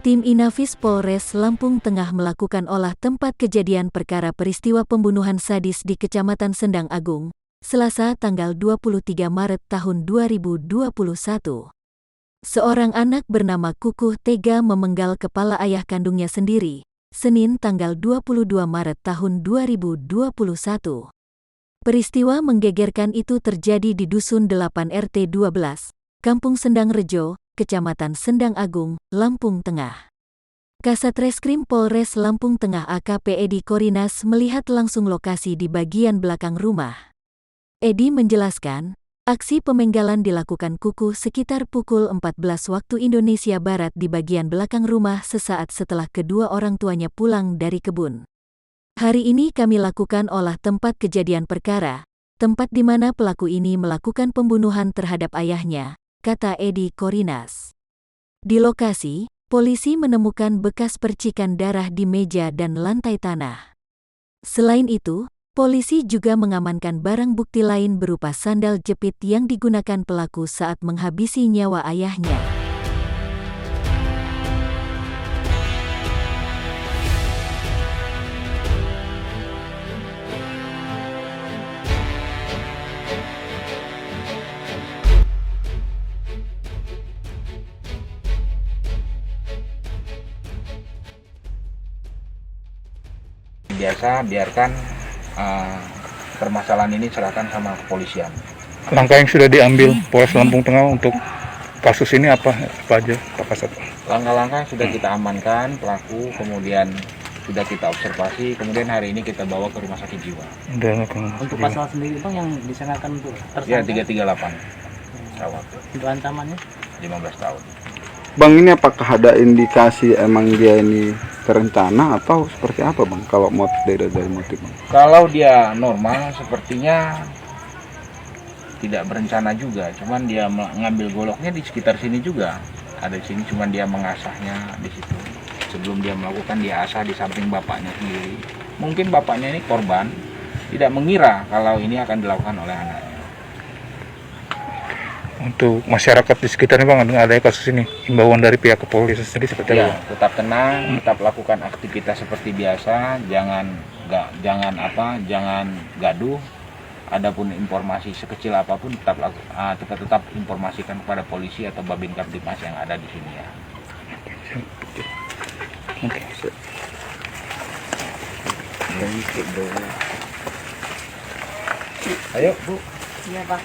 Tim Inafis Polres Lampung Tengah melakukan olah tempat kejadian perkara peristiwa pembunuhan sadis di Kecamatan Sendang Agung, Selasa tanggal 23 Maret tahun 2021. Seorang anak bernama Kukuh tega memenggal kepala ayah kandungnya sendiri, Senin tanggal 22 Maret tahun 2021. Peristiwa menggegerkan itu terjadi di Dusun 8 RT 12, Kampung Sendang Rejo, Kecamatan Sendang Agung, Lampung Tengah. Kasatreskrim Polres Lampung Tengah AKP Edi Korinas melihat langsung lokasi di bagian belakang rumah. Edi menjelaskan, aksi pemenggalan dilakukan Kukuh sekitar pukul 14 waktu Indonesia Barat di bagian belakang rumah sesaat setelah kedua orang tuanya pulang dari kebun. Hari ini kami lakukan olah tempat kejadian perkara, tempat di mana pelaku ini melakukan pembunuhan terhadap ayahnya, kata Edi Korinas. Di lokasi, polisi menemukan bekas percikan darah di meja dan lantai tanah. Selain itu, polisi juga mengamankan barang bukti lain berupa sandal jepit yang digunakan pelaku saat menghabisi nyawa ayahnya. Biasa biarkan permasalahan ini serahkan sama kepolisian. Langkah yang sudah diambil Polres Lampung Tengah untuk kasus ini apa aja, Pak Kasat? Langkah-langkah sudah kita amankan pelaku, kemudian sudah kita observasi, kemudian hari ini kita bawa ke rumah sakit jiwa. Untuk pasal sendiri Bang yang disangkakan untuk Ya, tersangka? 338. Rawat. Untuk ancamannya? 15 tahun. Bang, ini apakah ada indikasi emang dia ini terencana atau seperti apa Bang, kalau motif dari motif Bang? Kalau dia normal sepertinya tidak berencana juga, cuman dia mengambil goloknya di sekitar sini juga. Ada di sini, cuman dia mengasahnya di situ. Sebelum dia melakukan, dia asah di samping bapaknya sendiri. Mungkin bapaknya ini korban, tidak mengira kalau ini akan dilakukan oleh anaknya. Untuk masyarakat di sekitarnya Bang, dengan adanya kasus ini, himbauan dari pihak kepolisian sendiri seperti Ya, apa? tetap tenang, tetap lakukan aktivitas seperti biasa, jangan gaduh. Adapun informasi sekecil apapun tetap informasikan kepada polisi atau Babin Kamtibmas yang ada di sini ya. Oke. Ayo Bu. Iya Pak.